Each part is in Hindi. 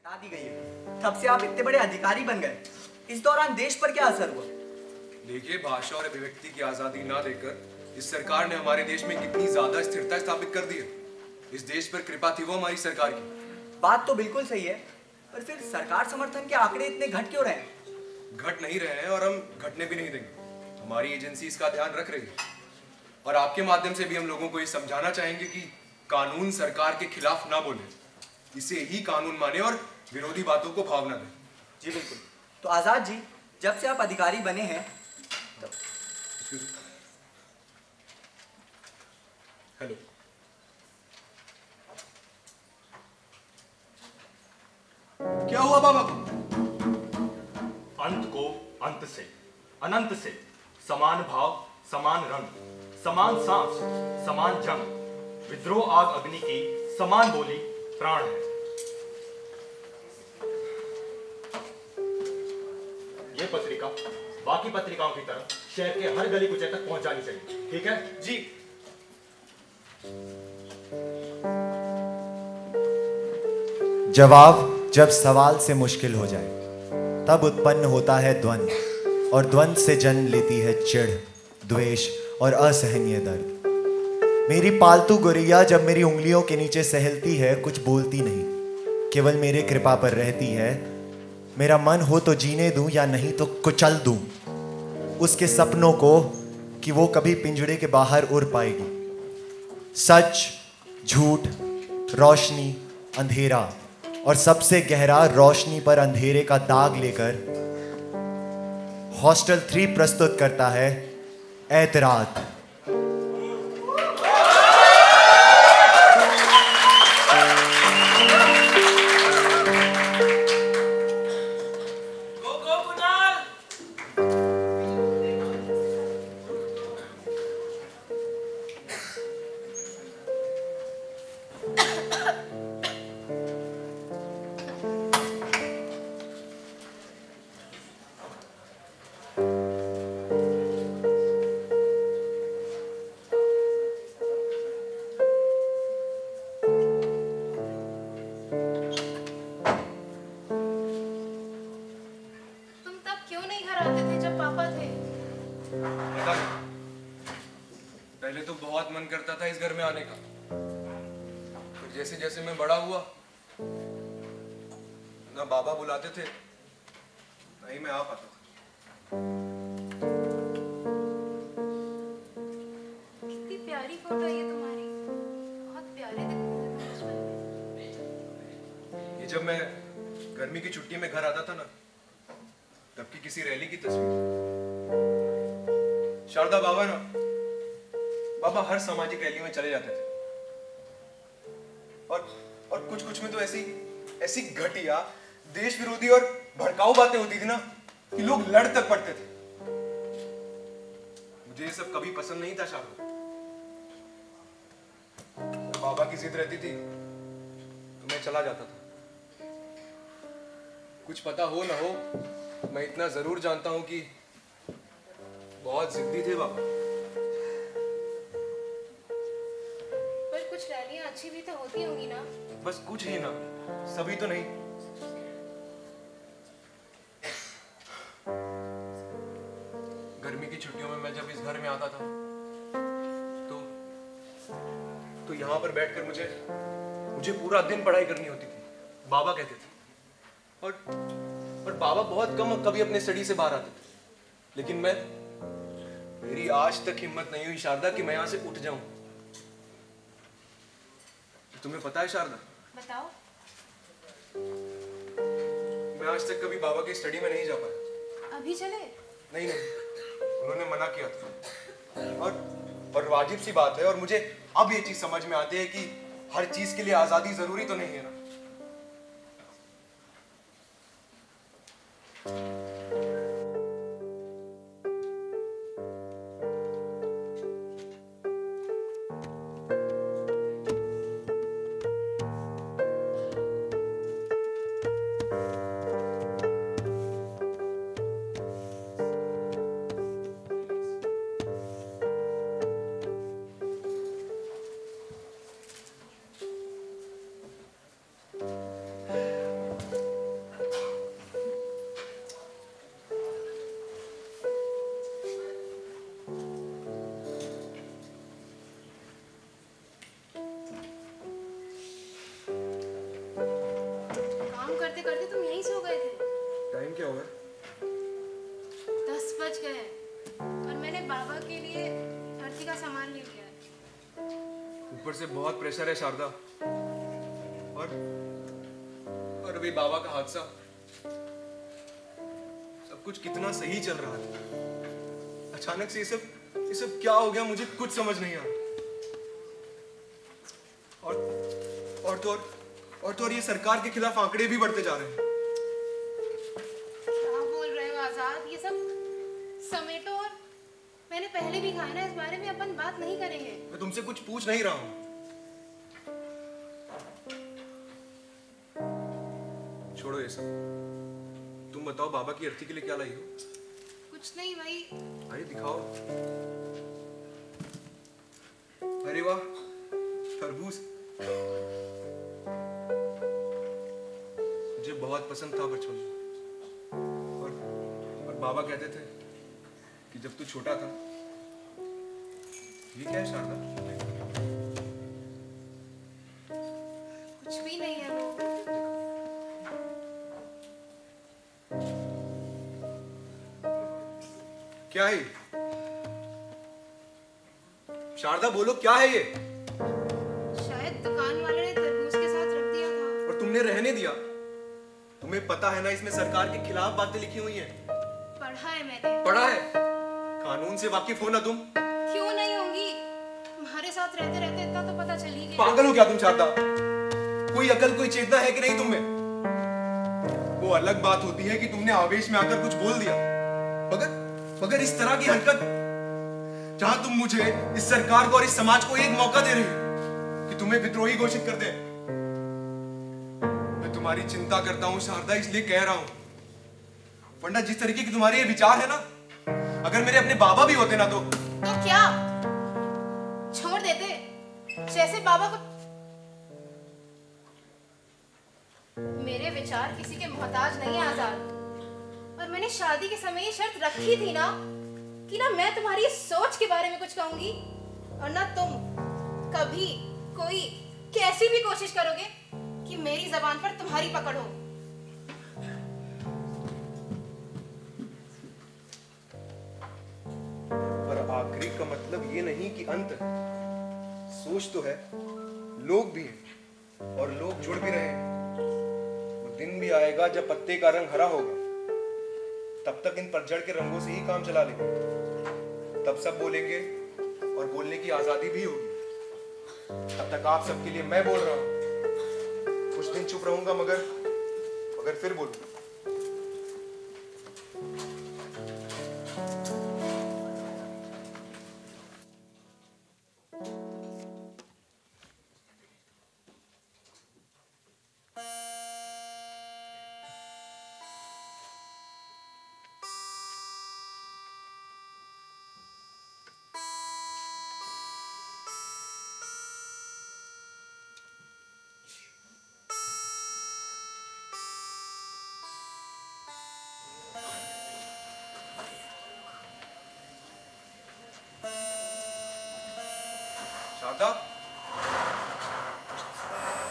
हटा दी गई है। तब से आप इतने बड़े अधिकारी बन गए। इस दौरान देश पर क्या असर हुआ? देखिए, भाषा और अभिव्यक्ति की आजादी ना देकर इस सरकार ने हमारे देश में कितनी ज्यादा स्थिरता स्थापित कर दी है। इस देश पर कृपा थी वो हमारी सरकार की। बात तो बिल्कुल सही है, पर फिर सरकार समर्थन के आंकड़े इतने घट क्यों रहे हैं? घट नहीं रहे हैं और हम घटने भी नहीं देंगे। हमारी एजेंसी इसका ध्यान रख रही है और आपके माध्यम से भी हम लोगों को ये समझाना चाहेंगे कि कानून सरकार के खिलाफ ना बोले, इसे ही कानून माने और विरोधी बातों को भाव ना दें। जी बिल्कुल। तो आजाद जी, जब से आप अधिकारी बने हैं तब... हेलो, क्या हुआ बाबा को? अंत को अंत से, अनंत से, समान भाव, समान रंग, समान सांस, समान जंग, विद्रोह आग अग्नि की समान बोली प्राण है। ये पत्रिका बाकी पत्रिकाओं की तरह शहर के हर गली कुचे तक पहुंच जानी चाहिए, ठीक है जी। जवाब जब सवाल से मुश्किल हो जाए तब उत्पन्न होता है द्वंद्व, और द्वंद्व से जन्म लेती है चिढ़, द्वेष और असहनीय दर्द। मेरी पालतू गुड़िया जब मेरी उंगलियों के नीचे सहलती है, कुछ बोलती नहीं, केवल मेरे कृपा पर रहती है। मेरा मन हो तो जीने दूं या नहीं तो कुचल दूं उसके सपनों को कि वो कभी पिंजड़े के बाहर उड़ पाएगी। सच, झूठ, रोशनी, अंधेरा और सबसे गहरा रोशनी पर अंधेरे का दाग लेकर हॉस्टल 3 प्रस्तुत करता है ऐतराज। पहले तो बहुत मन करता था इस घर में आने का, फिर जैसे जैसे मैं बड़ा हुआ ना बाबा बुलाते थे ना ही मैं आ पाता था। कितनी प्यारी फोटो है ये तुम्हारी, बहुत प्यारे दिखते थे बचपन में। ये जब मैं गर्मी की छुट्टी में घर आता था ना, तब की किसी रैली की तस्वीर। शारदा बाबा ना, बाबा हर सामाजिक रैली में चले जाते थे और कुछ में तो ऐसी घटिया, देश विरोधी और भड़काऊ बातें होती थी ना कि लोग लड़ तक पड़ते थे। मुझे ये सब कभी पसंद नहीं था शारदा। बाबा की जिद रहती थी तो मैं चला जाता था। कुछ पता हो ना हो, मैं इतना जरूर जानता हूं कि बहुत जिद्दी थे बाबा। पर कुछ रैलियां अच्छी भी तो होती होंगी ना? बस कुछ ही ना, सभी तो नहीं। गर्मी की छुट्टियों में मैं जब इस घर में आता था तो यहाँ पर बैठकर मुझे पूरा दिन पढ़ाई करनी होती थी, बाबा कहते थे। और बाबा बहुत कम कभी अपने स्टडी से बाहर आते थे, लेकिन मेरी आज तक हिम्मत नहीं हुई शारदा कि मैं यहाँ से उठ जाऊं। तुम्हें पता है शारदा, बताओ। मैं आज तक कभी बाबा की स्टडी में नहीं जा पाया। अभी चले? नहीं, उन्होंने मना किया था। और वाजिब सी बात है, और मुझे अब ये चीज समझ में आती है कि हर चीज के लिए आजादी जरूरी तो नहीं है ना। करते करते तुम यहीं सो गए थे। टाइम क्या हुआ? 10 बज गए और मैंने बाबा के लिए आरती का सामान ले लिया है। ऊपर से बहुत प्रेशर है शारदा, और अभी बाबा का हादसा, सब कुछ कितना सही चल रहा था, अचानक से ये सब क्या हो गया, मुझे कुछ समझ नहीं आ रहा। और ये सरकार के खिलाफ आंकड़े भी बढ़ते जा रहे हैं। क्या बोल रहे हो आजाद? ये सब समेटो, और मैंने पहले भी कहा ना, इस बारे में अपन बात नहीं करेंगे। मैं तुमसे कुछ पूछ नहीं रहा हूं। छोड़ो ये सब, तुम बताओ बाबा की अर्थी के लिए क्या लाई हो? कुछ नहीं भाई। अरे दिखाओ। अरे वाह, तरबूज। मुझे बहुत पसंद था बचपन में, और बाबा कहते थे कि जब तू छोटा था। ये क्या है शारदा? कुछ भी नहीं है वो। क्या है? शारदा बोलो, क्या है ये? शायद दुकान वाले ने तरबूज के साथ रख दिया था। और तुमने रहने दिया? तुम्हें पता है ना इसमें सरकार के खिलाफ बातें लिखी हुई हैं। पढ़ा है मैंने। पढ़ा है? कानून से वाकिफ हो ना तुम? क्यों नहीं होंगी? तुम्हारे साथ रहते रहते इतना तो पता चल ही गया। पागल हो क्या तुम शारदा? कोई अकल, कोई चेतना है कि नहीं तुम में? वो अलग बात होती है कि तुमने आवेश में आकर कुछ बोल दिया, मगर इस तरह की हरकत, जहां तुम मुझे, इस सरकार को और इस समाज को एक मौका दे रही हो कि तुम्हें विद्रोही घोषित कर दे। मैं तुम्हारी चिंता करता हूं शारदा, इसलिए कह रहा हूं, वरना जिस तरीके के तुम्हारे ये विचार है ना, अगर मेरे अपने बाबा भी होते ना तो क्या छोड़ देते? जैसे बाबा को। मेरे विचार किसी के मोहताज नहीं है आजाद, और मैंने शादी के समय ये शर्त रखी थी ना कि ना मैं तुम्हारी सोच के बारे में कुछ कहूंगी, और ना तुम कभी कोई कैसी भी कोशिश करोगे कि मेरी जबान पर तुम्हारी पकड़ हो। पर आखिरी का मतलब ये नहीं कि अंत है। सोच तो है, लोग भी हैं, और लोग जुड़ भी रहे हैं। वो दिन भी आएगा जब पत्ते का रंग हरा होगा, तब तक इन पतझड़ के रंगों से ही काम चला लेंगे। तब सब बोलेंगे, और बोलने की आजादी भी होगी। तब तक आप सबके लिए मैं बोल रहा हूं। कुछ दिन चुप रहूंगा, मगर फिर बोलूंगा। शारदा,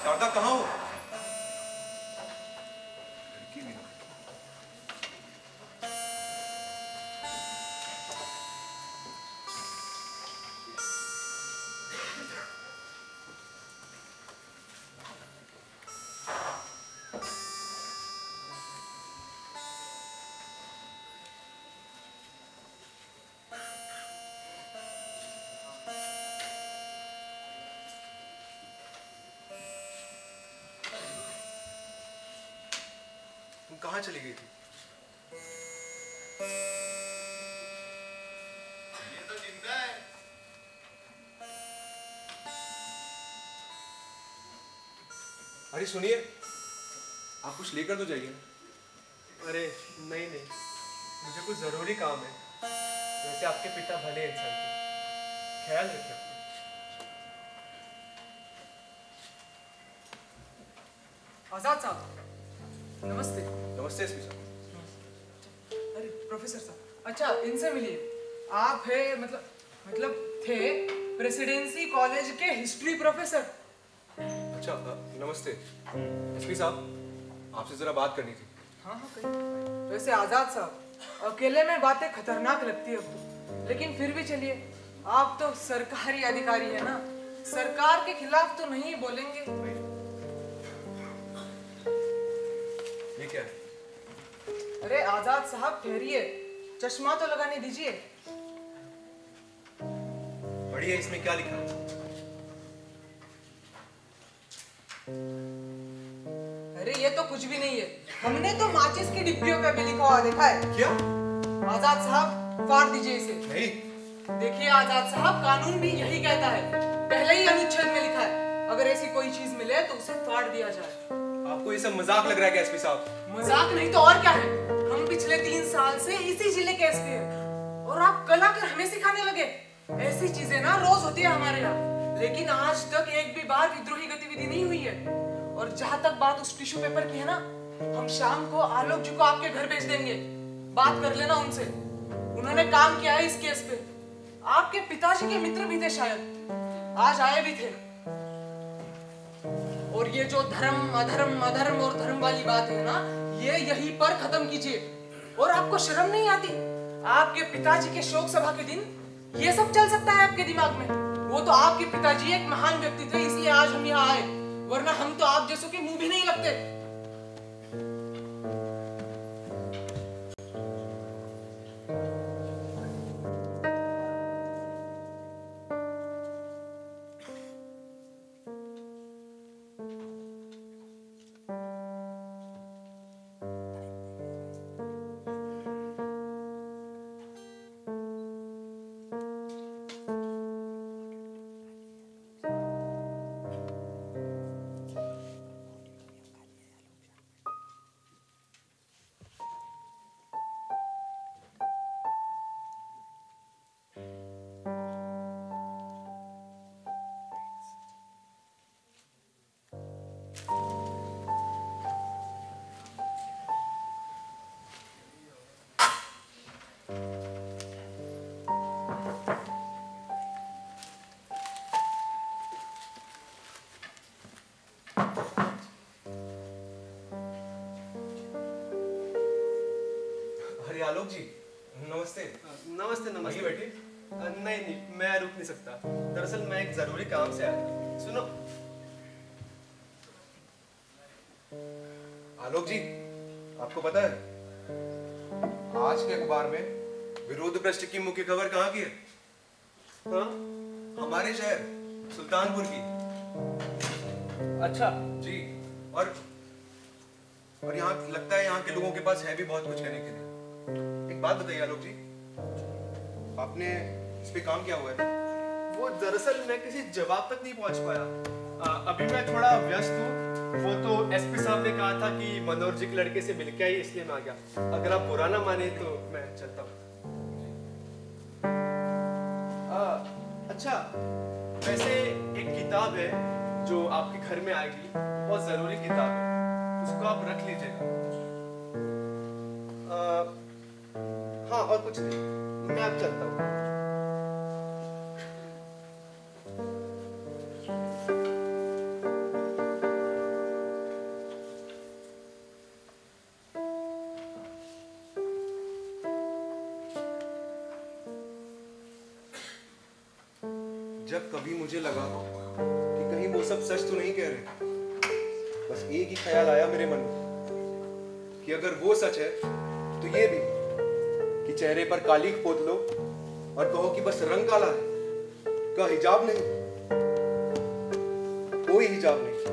शारदा कहाँ हो? लड़की भी नहीं। तुम कहाँ चली गई थी? ये तो जिंदा है। अरे सुनिए, आप कुछ लेकर तो जाइए। अरे नहीं, मुझे कुछ जरूरी काम है। वैसे आपके पिता भले इंसान थे, ख्याल रखिए अपना। आजाद साहब, नमस्ते। नमस्ते एसपी साहब। अरे प्रोफेसर साहब, अच्छा इनसे मिलिए। आप है मतलब थे प्रेसिडेंसी कॉलेज के हिस्ट्री प्रोफेसर। अच्छा, नमस्ते एसपी साहब। आपसे जरा बात करनी थी। हाँ हाँ कहीं। वैसे आजाद साहब, अकेले में बातें खतरनाक लगती है अब तो, लेकिन फिर भी चलिए, आप तो सरकारी अधिकारी है ना, सरकार के खिलाफ तो नहीं बोलेंगे। ये क्या है? अरे आजाद साहब ठहरिए, चश्मा तो लगाने दीजिए। पढ़िए इसमें क्या लिखा है। अरे ये तो कुछ भी नहीं है, हमने तो माचिस की डिब्बियों पे भी लिखा हुआ देखा है। क्या? आजाद साहब फाड़ दीजिए इसे। नहीं। देखिए आजाद साहब, कानून भी यही कहता है, पहले ही अनुच्छेद में लिखा है, अगर ऐसी कोई चीज मिले तो उसे फाड़ दिया जाए। आपको ये सब मजाक लग रहा है क्या एसपी साहब? मजाक नहीं तो और क्या है, हम पिछले 3 साल से इसी जिले के एसपी हैं और आप कल आकर हमें सिखाने लगे। ऐसी चीजें ना रोज होती है हमारे यहाँ, लेकिन आज तक एक भी बार विद्रोही गतिविधि नहीं हुई है। और जहाँ तक बात उस टिश्यू पेपर की है ना, हम शाम को आलोक जी को आपके घर भेज देंगे, बात कर लेना उनसे, उन्होंने काम किया है इस केस पे। आपके पिताजी के मित्र भी थे शायद, आज आए भी थे। और ये जो धर्म अधर्म अधर्म और धर्म वाली बात है ना, ये यहीं पर खत्म कीजिए। और आपको शर्म नहीं आती? आपके पिताजी के शोक सभा के दिन ये सब चल सकता है आपके दिमाग में? वो तो आपके पिताजी एक महान व्यक्ति थे, इसलिए आज हम यहाँ आए, वरना हम तो आप जैसों के मुंह भी नहीं लगते। अरे आलोक जी, नमस्ते। नमस्ते नमस्ते। बैठिए। नहीं नहीं, मैं रुक नहीं सकता, दरअसल मैं एक जरूरी काम से आया था। सुनो। आलोक जी, आपको पता है आज के अखबार में विरोध पृष्ठ की मुख्य खबर कहाँ की है? हाँ? हमारे शहर सुल्तानपुर की। अच्छा जी। और यहाँ लगता है यहाँ के लोगों के पास है भी बहुत कुछ करने के लिए। एक बात बताइए आलोक जी, आपने इस पे काम किया हुआ है? वो दरअसल मैं किसी जवाब तक नहीं पहुंच पाया। अभी मैं थोड़ा व्यस्त हूँ। वो तो एसपी साहब ने कहा था कि मनोहर जी के लड़के से मिल के आई, इसलिए मैं आ गया। अगर आप बुरा ना माने तो मैं चलता हूँ। अच्छा, वैसे एक किताब है जो आपके घर में आएगी, बहुत जरूरी किताब है, उसको आप रख लीजिएगा। हाँ और कुछ नहीं, मैं अब चलता हूँ। जब कभी मुझे लगा कि कहीं वो सब सच तो नहीं कह रहे, बस एक ही ख्याल आया मेरे मन में कि अगर वो सच है तो ये भी कि चेहरे पर कालीख पोत लो और कहो कि बस रंग काला है, का हिजाब नहीं, कोई हिजाब नहीं।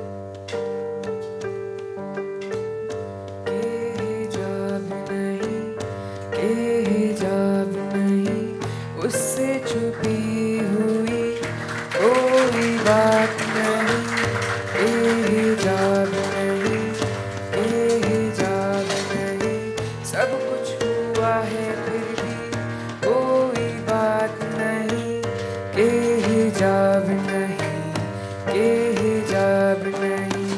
उससे छुपी हुई कोई बात नहीं, हिजाब नहीं, हिजाब नहीं, सब कुछ हुआ है फिर भी कोई बात नहीं, हिजाब नहीं, हिजाब नहीं।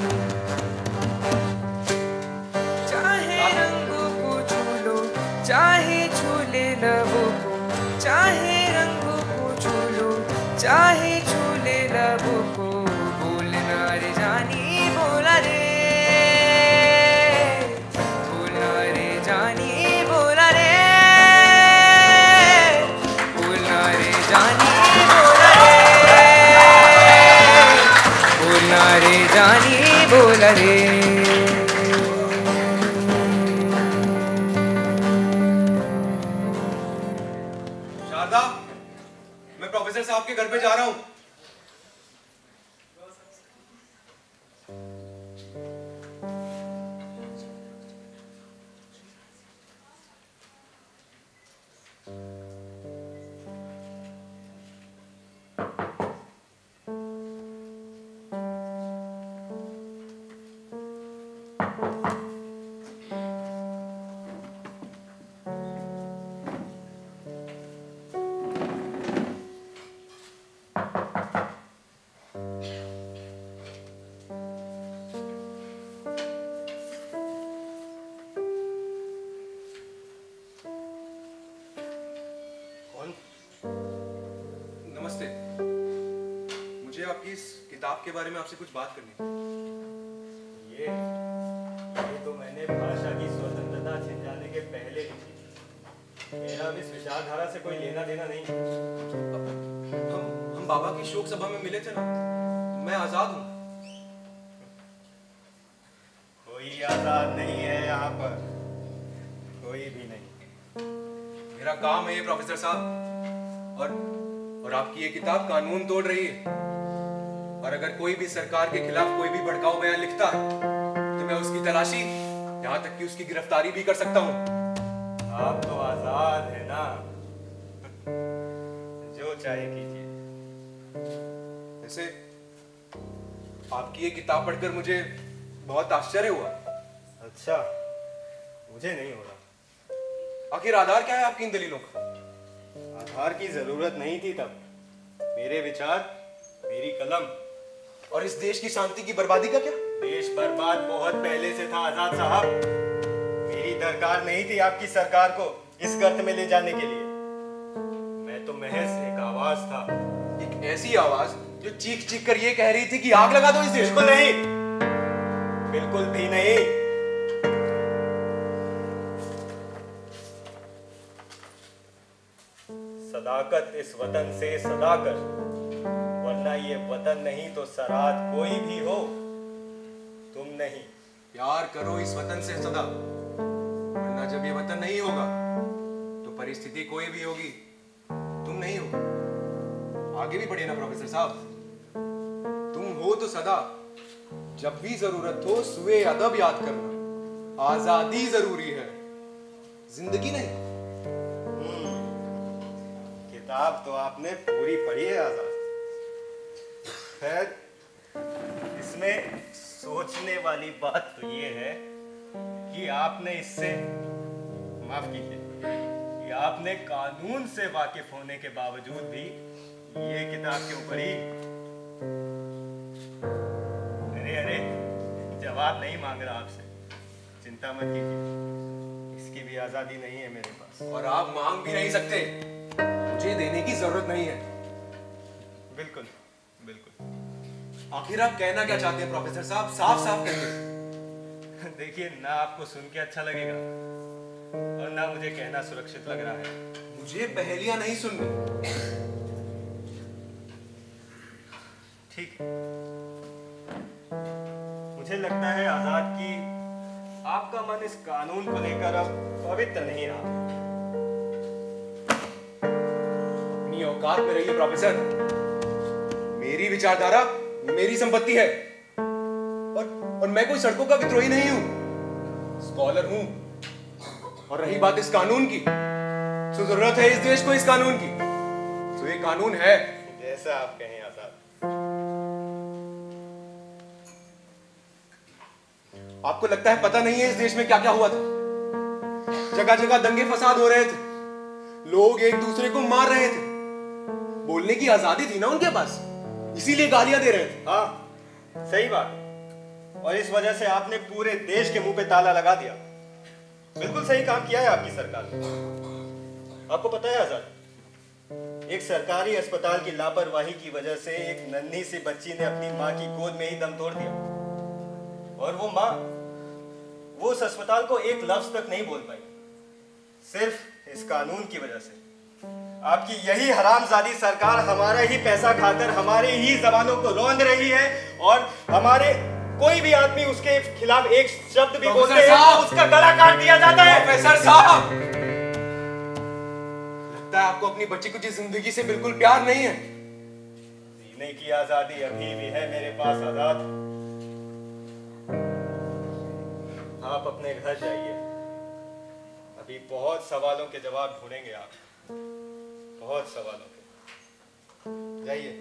चाहे रंगों को छू लो, चाहे छू ले लबों को, चाहे रंगों को छू लो, चाहे छू ले लबों को, बोलना रे जानी बोला रे, करे। शारदा, मैं प्रोफेसर साहब के घर पे जा रहा हूँ। नमस्ते, मुझे आपकी इस किताब के बारे में आपसे कुछ बात करनी थी। ये तो मैंने भाषा की स्वतंत्रता छिन जाने के पहले लिखी। मेरा भी इस विचारधारा से कोई लेना देना नहीं। हम बाबा की शोक सभा में मिले थे ना, मैं आजाद हूँ। कोई आजाद नहीं है यहाँ पर, कोई भी नहीं। मेरा काम है ये प्रोफेसर साहब, और आपकी ये किताब कानून तोड़ रही है। और अगर कोई भी सरकार के खिलाफ कोई भी भड़काऊ बयान लिखता है तो मैं उसकी तलाशी, यहाँ तक कि उसकी गिरफ्तारी भी कर सकता हूँ। आप तो आजाद है ना, जो चाहे कीजिए। वैसे आपकी ये किताब पढ़कर मुझे बहुत आश्चर्य हुआ। अच्छा, मुझे नहीं हो रहा। आखिर आधार क्या है आपकी इन दलीलों का? आधार की जरूरत नहीं थी तब। मेरे विचार, मेरी कलम। और इस देश की शांति की बर्बादी का क्या? देश बर्बाद बहुत पहले से था आजाद साहब। मेरी दरकार नहीं थी आपकी सरकार को इस गर्त में ले जाने के लिए। मैं तो महज एक आवाज था, एक ऐसी आवाज जो चीख चीख कर ये कह रही थी कि आग लगा दो इस देश को। नहीं, बिल्कुल भी नहीं। सदाकत इस वतन से सदा कर, वरना ये वतन नहीं तो सराद कोई भी हो, तुम नहीं। प्यार करो इस वतन से सदा, वरना जब ये वतन नहीं होगा तो परिस्थिति कोई भी होगी, तुम नहीं हो। आगे भी बढ़िए ना प्रोफेसर साहब। तुम हो तो सदा, जब भी जरूरत हो सुए अदब याद करना। आजादी जरूरी है, जिंदगी नहीं। किताब तो आपने पूरी पढ़ी है आजाद। खैर, इसमें सोचने वाली बात तो ये है कि आपने इससे, माफ कीजिए, कि आपने कानून से वाकिफ होने के बावजूद भी ये किताब के ऊपर ही, अरे जवाब नहीं मांग रहा आपसे, चिंता मत कीजिए, इसकी भी आजादी नहीं है मेरे पास। और आप मांग भी नहीं सकते, मुझे देने की जरूरत नहीं है। बिल्कुल बिल्कुल। आखिर आप कहना क्या चाहते हैं प्रोफेसर साहब? साफ साफ कहिए। देखिए, ना आपको सुन के अच्छा लगेगा और ना मुझे कहना सुरक्षित लग रहा है। मुझे पहेलियां नहीं सुननी। ठीक है, मुझे लगता है आजाद की आपका मन इस कानून को लेकर अब पवित्र नहीं रहा। अपनी औकात में रहिए प्रोफेसर। मेरी विचारधारा मेरी संपत्ति है, और मैं कोई सड़कों का विद्रोही नहीं हूं, स्कॉलर हूं। और रही बात इस कानून की, तो जरूरत है इस देश को इस कानून की, तो ये कानून है। जैसा आप कहें आजाद। आपको लगता है पता नहीं है इस देश में क्या क्या हुआ था? जगह जगह दंगे फसाद हो रहे थे, लोग एक दूसरे को मार रहे थे। बोलने की आजादी थी ना उनके पास, इसीलिए गालियां दे रहे थे। हाँ, सही बात। और इस वजह से आपने पूरे देश के मुंह पे ताला लगा दिया। बिल्कुल सही काम किया है आपकी सरकार ने। आपको पता है आजाद, एक सरकारी अस्पताल की लापरवाही की वजह से एक नन्ही सी बच्ची ने अपनी माँ की गोद में ही दम तोड़ दिया। और वो माँ, वो उस अस्पताल को एक लफ्ज तक नहीं बोल पाई, सिर्फ इस कानून की वजह से। आपकी यही हरामजादी सरकार हमारा ही पैसा खाकर हमारे ही जवानों को रौंद रही है और हमारे कोई भी आदमी उसके खिलाफ एक शब्द भी बोलते प्रोफेसर हैं साहब! तो उसका गला काट दिया जाता है। प्रोफेसर साहब, लगता है आपको अपनी बच्ची कुछ जिंदगी से बिल्कुल प्यार नहीं है। जीने की आजादी अभी भी है मेरे पास आजाद। आप अपने घर जाइए, अभी बहुत सवालों के जवाब ढूंढेंगे आप, बहुत सवालों के। जाइए।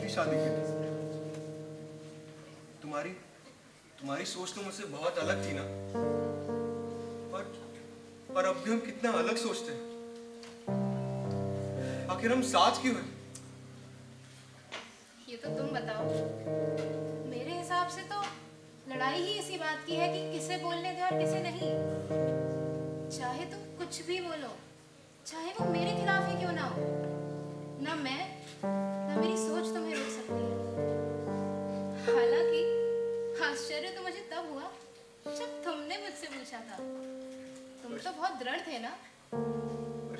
शादी की थी। तुम्हारी सोच तो मुझसे बहुत अलग थी ना, और अब भी हम कितना अलग सोचते हैं। आखिर हम साथ क्यों हैं? ये तो तुम बताओ। मेरे हिसाब से तो लड़ाई ही इसी बात की है कि किसे बोलने दे और किसे नहीं। चाहे तुम कुछ भी बोलो, चाहे वो मेरे खिलाफ ही क्यों ना हो, ना मैं ना मेरी सोच तुम्हें रोक सकती है। हालांकि आश्चर्य तो मुझे तब हुआ जब तुमने मुझसे पूछा था। तुम तो बहुत दृढ़ थे ना।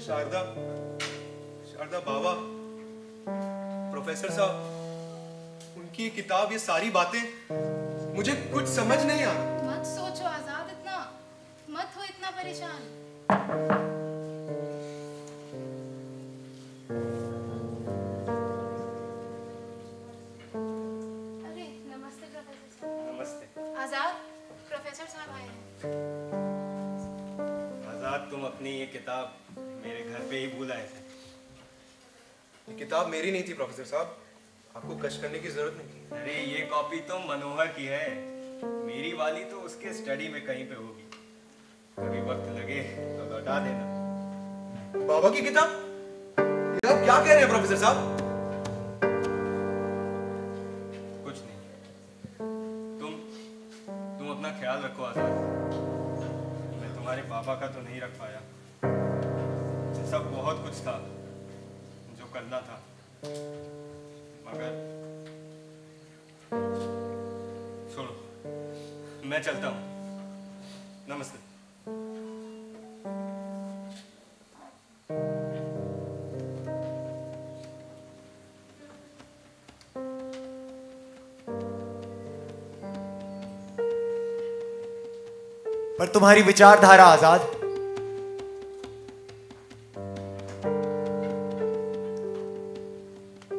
शारदा बाबा, प्रोफेसर साहब, उनकी ये किताब, ये सारी बातें मुझे कुछ समझ नहीं आ रहा। मत सोचो आजाद, इतना मत हो इतना परेशान। अरे नमस्ते प्रोफेसर साहब। नमस्ते। आजाद, प्रोफेसर साहब आए हैं। आजाद, तुम अपनी ये किताब मेरे घर पे ही भूल आए थे। ये किताब मेरी नहीं थी प्रोफेसर साहब, आपको कष्ट करने की जरूरत नहीं थी। अरे ये कॉपी तो मनोहर की है, मेरी वाली तो उसके स्टडी में कहीं पे होगी। कभी वक्त लगे तो लौटा देना। बाबा की किताब? ये आप क्या कह रहे हैं प्रोफेसर साहब? कुछ नहीं, तुम अपना ख्याल रखो आजाद। मैं तुम्हारे पापा का तो नहीं रख पाया। सब बहुत कुछ था जो करना था, मगर छोड़ो, मैं चलता हूँ। नमस्ते। पर तुम्हारी विचारधारा आजाद,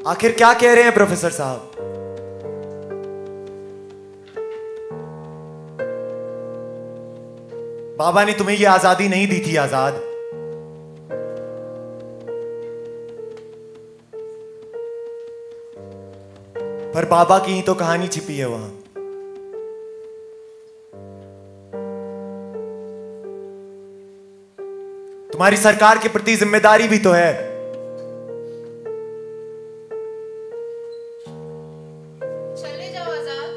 आखिर क्या कह रहे हैं प्रोफेसर साहब? बाबा ने तुम्हें यह आजादी नहीं दी थी आजाद। पर बाबा की ही तो कहानी छिपी है वहां। तुम्हारी सरकार के प्रति जिम्मेदारी भी तो है। चले जाओ आजाद।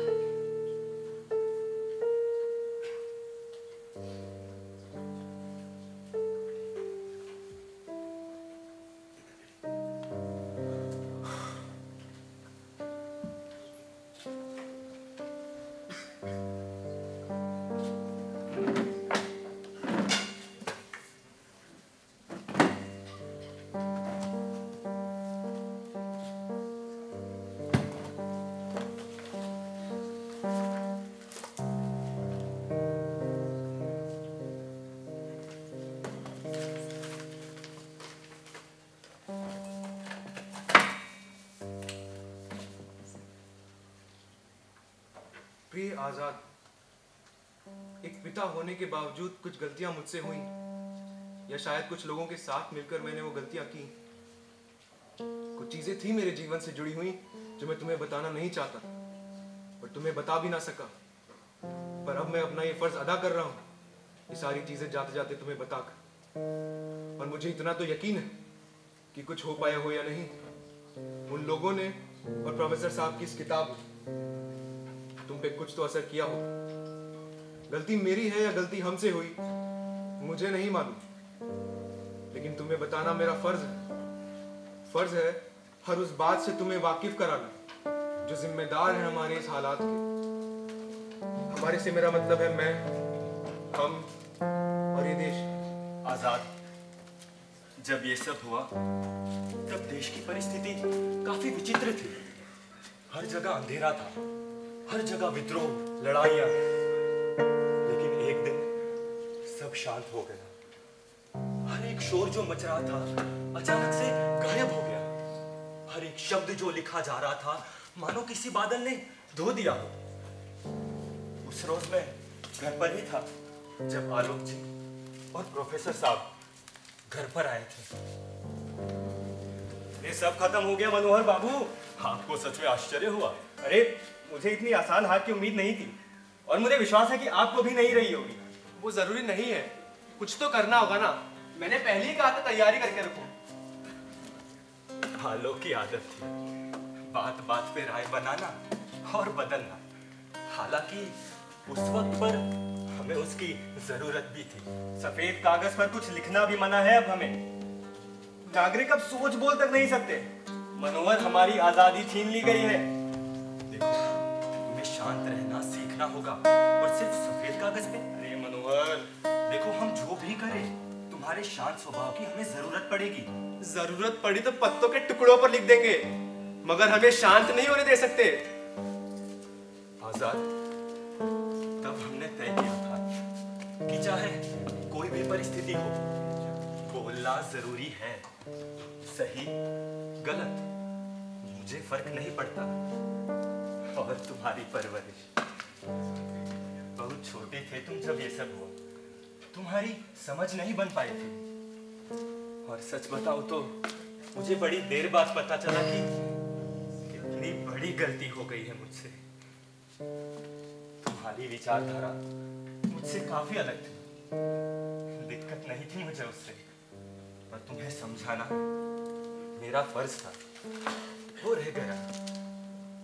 आजाद, एक पिता होने के बावजूद कुछ गलतियां मुझसे हुई, या शायद कुछ लोगों के साथ मिलकर मैंने वो गलतियां की। कुछ चीजें थी मेरे जीवन से जुड़ी हुई जो मैं तुम्हें बताना नहीं चाहता और तुम्हें बता भी ना सका, पर अब मैं अपना ये फर्ज अदा कर रहा हूँ, ये सारी चीजें जाते जाते तुम्हें बताकर। और मुझे इतना तो यकीन है कि कुछ हो पाया हो या नहीं, उन लोगों ने और प्रोफेसर साहब की इस किताब तुम पे कुछ तो असर किया होगा। गलती मेरी है या गलती हमसे हुई मुझे नहीं मालूम, लेकिन तुम्हें बताना मेरा फर्ज है हर उस बात से तुम्हें वाकिफ कराना जो जिम्मेदार है हमारे इस हालात के। हमारे से मेरा मतलब है मैं, हम और ये देश। आजाद, जब ये सब हुआ तब देश की परिस्थिति काफी विचित्र थी। हर जगह अंधेरा था, हर जगह विद्रोह, लड़ाइयां। लेकिन एक दिन सब शांत हो गया। हर एक शोर जो मच रहा था अचानक से गायब हो गया। हर एक शब्द जो लिखा जा रहा था मानो किसी बादल ने धो दिया हो। उस रोज मैं घर पर ही था जब आलोक जी और प्रोफेसर साहब घर पर आए थे। ये सब खत्म हो गया मनोहर बाबू, आपको सच में आश्चर्य हुआ? अरे मुझे इतनी आसान हार की उम्मीद नहीं थी, और मुझे विश्वास है कि आपको भी नहीं रही होगी। वो जरूरी नहीं है, कुछ तो करना होगा ना। मैंने पहले ही कहा था तैयारी करके रखो। आलोक की आदत थी बात बात पे राय बनाना और बदलना। हालांकि उस वक्त पर हमें उसकी जरूरत भी थी। सफेद कागज पर कुछ लिखना भी मना है अब हमें। नागरिक अब सोच बोल तक नहीं सकते। मनोहर, हमारी आजादी छीन ली गई है। देखो, तुम्हें शांत रहना सीखना होगा, और सिर्फ सफेद कागज पे। अरे मनोहर, देखो हम जो भी करें तुम्हारे शांत स्वभाव की हमें जरूरत पड़ेगी। जरूरत पड़ी तो पत्तों के टुकड़ों पर लिख देंगे, मगर हमें शांत नहीं होने दे सकते। आजाद, तब हमने तय किया था कि चाहे कोई भी परिस्थिति हो, बोलना जरूरी है। सही गलत मुझे फर्क नहीं पड़ता। और तुम्हारी परवरिश, बहुत छोटे थे तुम जब ये सब हुआ, तुम्हारी समझ नहीं बन पाई थी। और सच बताऊं तो मुझे बड़ी देर बाद पता चला कि कितनी बड़ी गलती हो गई है मुझसे। तुम्हारी विचारधारा मुझसे काफी अलग थी। दिक्कत नहीं थी मुझे उससे, पर तुम्हें समझाना मेरा फर्ज था, वो रह गया।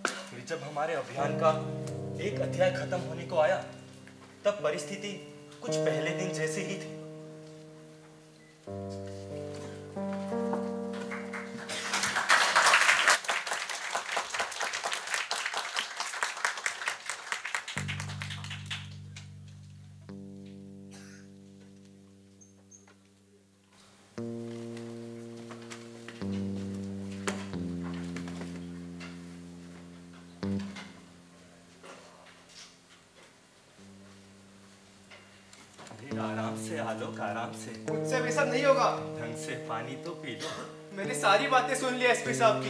फिर जब हमारे अभियान का एक अध्याय खत्म होने को आया, तब परिस्थिति कुछ पहले दिन जैसे ही थी। आराम से आलोक, आराम से। मुझसे भी सब नहीं होगा। ढंग से पानी तो पी लो। मैंने सारी बातें सुन ली एसपी साहब की।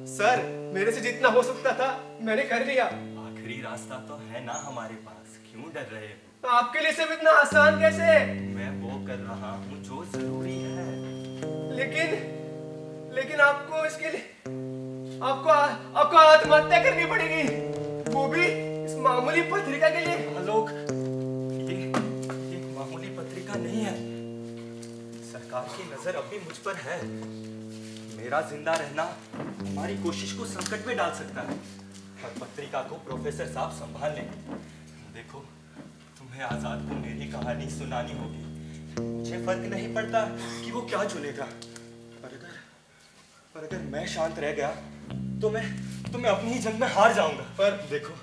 सर, मेरे से जितना हो सकता था मैंने कर लिया। आखिरी रास्ता तो है ना हमारे पास, क्यों डर रहे हो? आपके लिए सब इतना आसान कैसे है? मैं वो कर रहा हूँ जो जरूरी है। लेकिन आपको इसके लिए आपको आत्महत्या करनी पड़ेगी, वो भी इस मामूली पत्रिका के लिए। आलोक, नहीं है। सरकार की नजर अब भी मुझ पर है। मेरा जिंदा रहना हमारी कोशिश को संकट में डाल सकता है, और पत्रिका को प्रोफेसर साहब संभाल लेंगे। देखो, तुम्हें आजाद को मेरी कहानी सुनानी होगी। मुझे फर्क नहीं पड़ता कि वो क्या चुनेगा, पर अगर मैं शांत रह गया तो मैं अपनी ही जंग में हार जाऊंगा। पर देखो,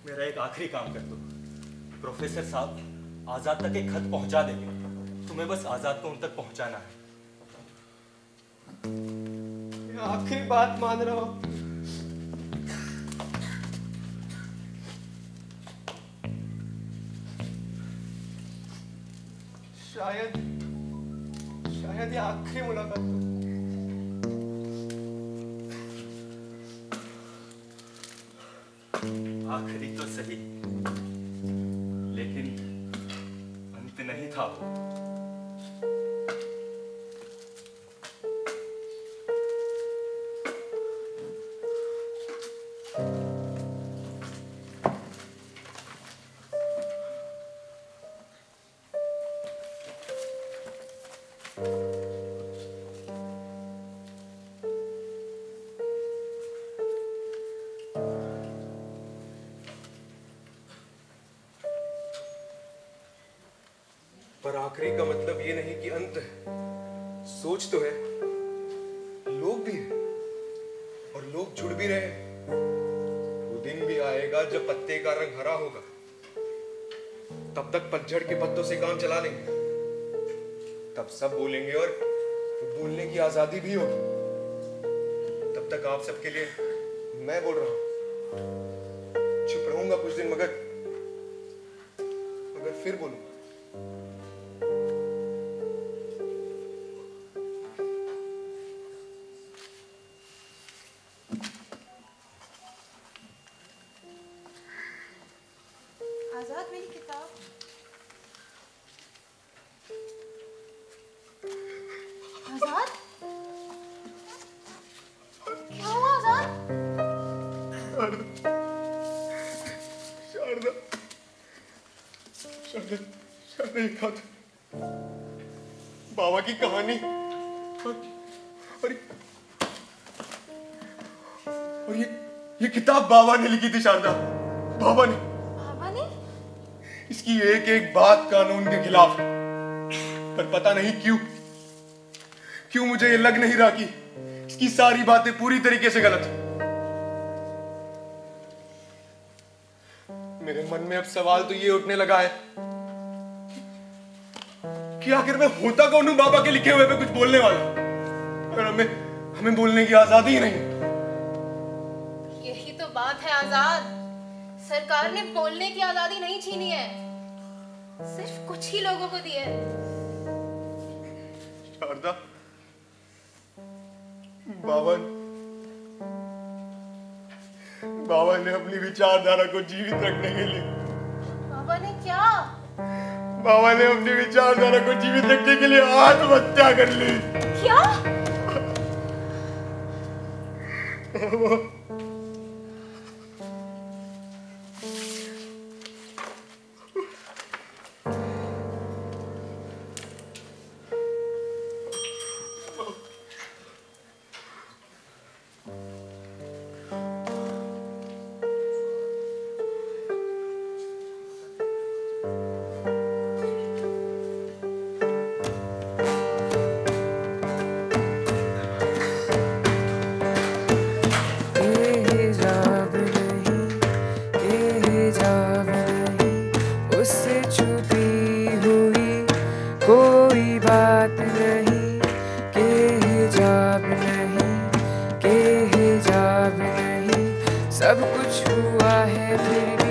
मेरा एक आखिरी काम कर दो। प्रोफेसर साहब आजाद तक एक खत पहुंचा देंगे, तुम्हें बस आजाद को उन तक पहुंचाना है। आखिरी बात मान रहा हूं। शायद ये आखिरी मुलाकात हो। आखिरी तो सही, लेकिन अंत नहीं था वो। पर आखिरी का मतलब ये नहीं कि अंत है। सोच तो है, लोग भी हैं और लोग जुड़ भी रहे हैं। वो दिन भी आएगा जब पत्ते का रंग हरा होगा। तब तक पतझड़ के पत्तों से काम चला लेंगे। तब सब बोलेंगे और बोलने की आजादी भी होगी। तब तक आप सबके लिए मैं बोल रहा हूं। चुप रहूंगा कुछ दिन, मगर फिर बोलूंगा। आजाद, मेरी किताब। आजाद, क्या हुआ आजाद? शारदा, शारदा, शारदा, ये क्या था? बाबा की कहानी और ये किताब बाबा ने लिखी थी शारदा। बाबा ने इसकी एक एक बात कानून के खिलाफ है। पर पता नहीं क्यों मुझे ये लग नहीं रहा कि इसकी सारी बातें पूरी तरीके से गलत है। मेरे मन में अब सवाल तो ये उठने लगा है कि आखिर मैं होता कौन हूं बाबा के लिखे हुए पे कुछ बोलने वाला, और हमें बोलने की आजादी ही नहीं। यही तो बात है आजाद। सरकार ने बोलने की आजादी नहीं छीनी है, सिर्फ कुछ ही लोगों को दी है। शारदा, बाबा ने अपनी विचारधारा को जीवित रखने के लिए बाबा ने क्या? बाबा ने अपनी विचारधारा को जीवित रखने के लिए आत्महत्या कर ली। क्या? कोई बात नहीं के हिजाब नहीं, के हिजाब नहीं, सब कुछ हुआ है फिर